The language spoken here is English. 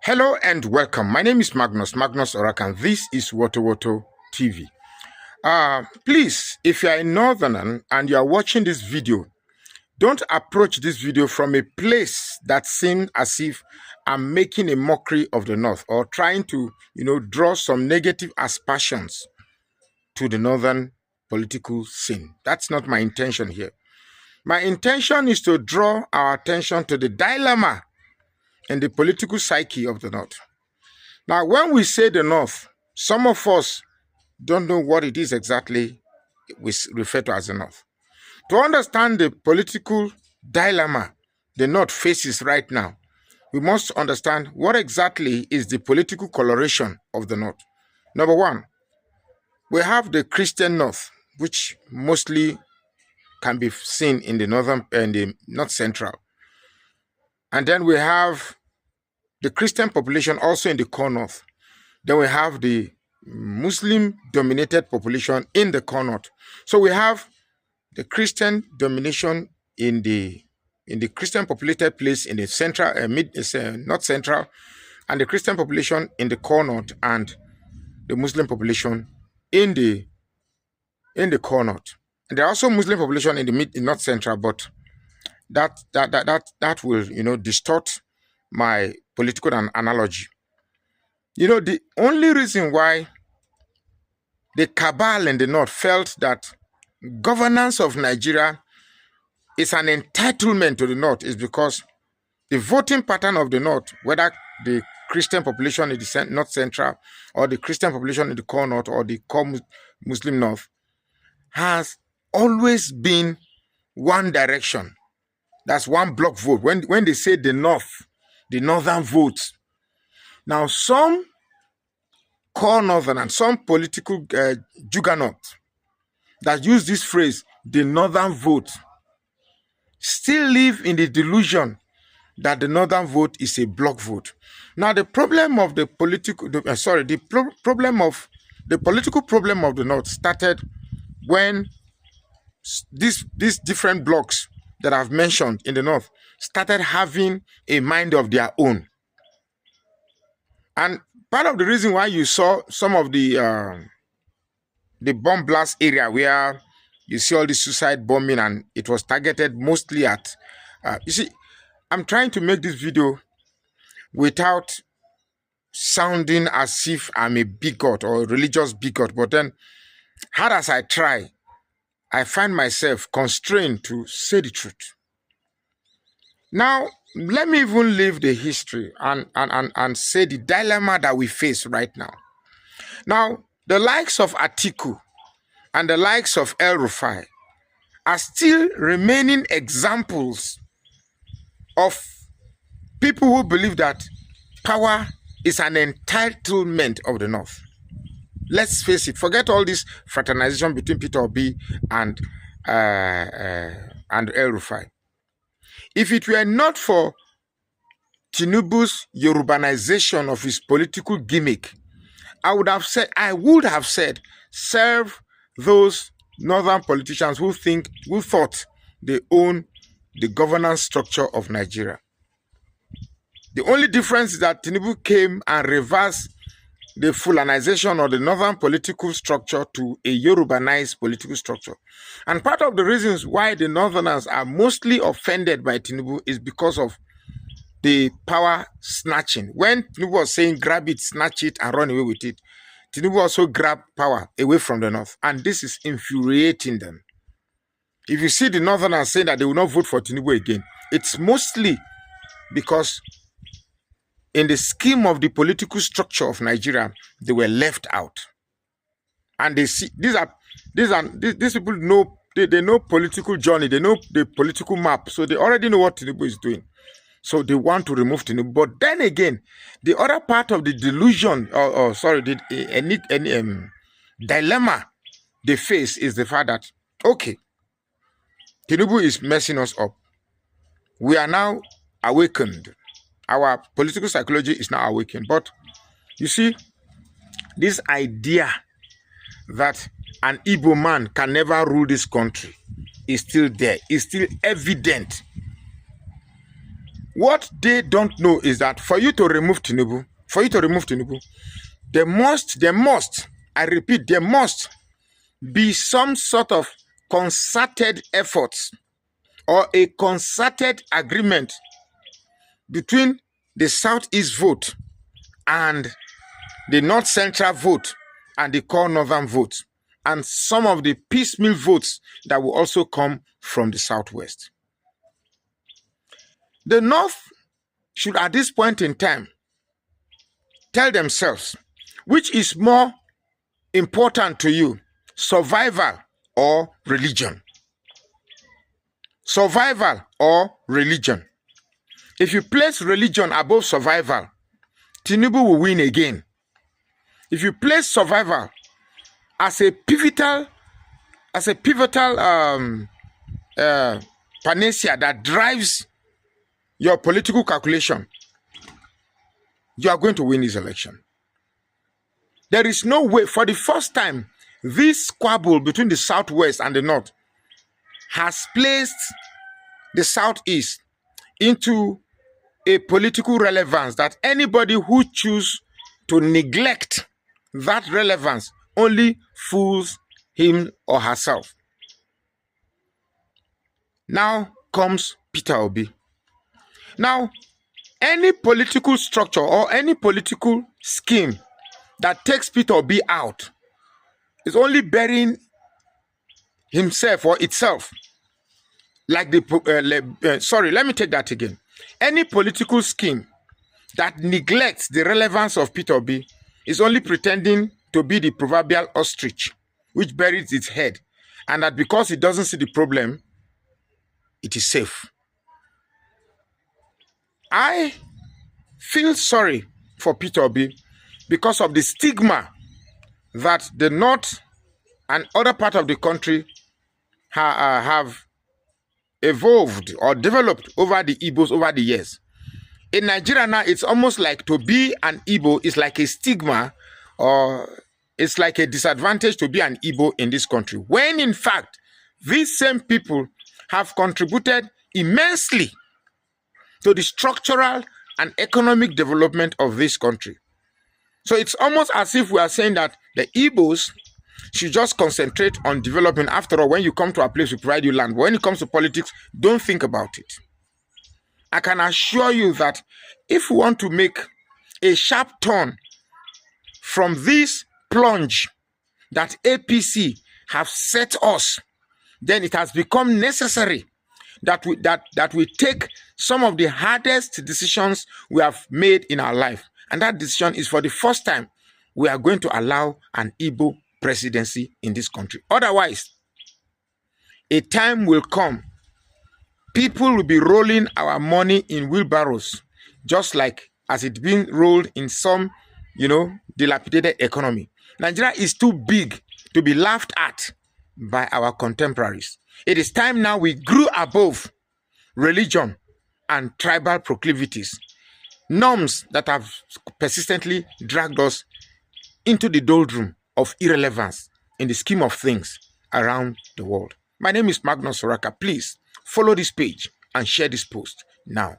Hello and welcome. My name is Magnus Orakan. This is Woto TV. Please, if you are a northerner and you are watching this video, don't approach this video from a place that seems as if I'm making a mockery of the North or trying to, draw some negative aspersions to the northern political scene. That's not my intention here. My intention is to draw our attention to the dilemma in the political psyche of the North. Now, when we say the North, some of us don't know what it is exactly we refer to as the North. To understand the political dilemma the North faces right now, we must understand what exactly is the political coloration of the North. Number one, we have the Christian North, which mostly can be seen in the northern and the north central. And then we have the Christian population also in the core north. Then we have the Muslim-dominated population in the core north. So we have the Christian domination in the Christian populated place in the central, north central, and the Christian population in the core north, and the Muslim population in the core north. And there are also Muslim population in the north central, but that will distort my political analogy. The only reason why the cabal in the North felt that governance of Nigeria is an entitlement to the North is because the voting pattern of the North, whether the Christian population in the North Central or the Christian population in the core North or the core Muslim North, has always been one direction. That's one block vote. When they say the North, the northern votes. Now, some core northern and some political juggernaut that use this phrase, the northern vote, still live in the delusion that the northern vote is a block vote. Now, the problem of the political problem of the North started when these different blocks that I've mentioned in the North started having a mind of their own. And part of the reason why you saw some of the bomb blast area where you see all the suicide bombing and it was targeted mostly at, you see, I'm trying to make this video without sounding as if I'm a bigot or a religious bigot, but then hard as I try, I find myself constrained to say the truth. Now, let me even leave the history and say the dilemma that we face right now. Now, the likes of Atiku and the likes of El-Rufai are still remaining examples of people who believe that power is an entitlement of the North. Let's face it, forget all this fraternization between Peter Obi and El-Rufai. If it were not for Tinubu's Yorubanization of his political gimmick, I would have said, serve those northern politicians who thought they own the governance structure of Nigeria. The only difference is that Tinubu came and reversed the Fulanization of the northern political structure to a Yorubanized political structure. And part of the reasons why the northerners are mostly offended by Tinubu is because of the power snatching. When Tinubu was saying grab it, snatch it, and run away with it, Tinubu also grabbed power away from the North. And this is infuriating them. If you see the northerners saying that they will not vote for Tinubu again, it's mostly because in the scheme of the political structure of Nigeria, they were left out. And they see these people know they know political journey, they know the political map, so they already know what Tinubu is doing. So they want to remove Tinubu. But then again, the other part of the delusion, dilemma they face is the fact that, okay, Tinubu is messing us up. We are now awakened. Our political psychology is now awakened. But you see, this idea that an Igbo man can never rule this country is still there. It's still evident. What they don't know is that for you to remove Tinubu, there must, I repeat, there must be some sort of concerted efforts or a concerted agreement between the Southeast vote and the North Central vote and the core Northern vote, and some of the piecemeal votes that will also come from the Southwest. The North should, at this point in time, tell themselves which is more important to you, survival or religion. Survival or religion. If you place religion above survival, Tinubu will win again. If you place survival as a pivotal panacea that drives your political calculation, you are going to win this election. There is no way. For the first time, this squabble between the Southwest and the North has placed the Southeast into a political relevance that anybody who chooses to neglect that relevance only fools him or herself. Now comes Peter Obi. Now, any political structure or any political scheme that takes Peter Obi out is only burying himself or itself. Like sorry, let me take that again. Any political scheme that neglects the relevance of Peter Obi is only pretending to be the proverbial ostrich which buries its head, and that because it doesn't see the problem, it is safe. I feel sorry for Peter Obi because of the stigma that the North and other part of the country have evolved or developed over the Igbos over the years. In Nigeria now, it's almost like to be an Igbo is like a stigma, or it's like a disadvantage to be an Igbo in this country. When in fact, these same people have contributed immensely to the structural and economic development of this country. So it's almost as if we are saying that the Igbos should just concentrate on development. After all, when you come to a place, we provide you land. But when it comes to politics, don't think about it. I can assure you that if we want to make a sharp turn from this plunge that APC have set us, then it has become necessary that we take some of the hardest decisions we have made in our life. And that decision is, for the first time, we are going to allow an Igbo presidency in this country. Otherwise, a time will come, people will be rolling our money in wheelbarrows, just like as it's being rolled in some, dilapidated economy. Nigeria is too big to be laughed at by our contemporaries. It is time now we grew above religion and tribal proclivities, norms that have persistently dragged us into the doldrum of irrelevance in the scheme of things around the world. My name is Magnus Oraka. Please follow this page and share this post now.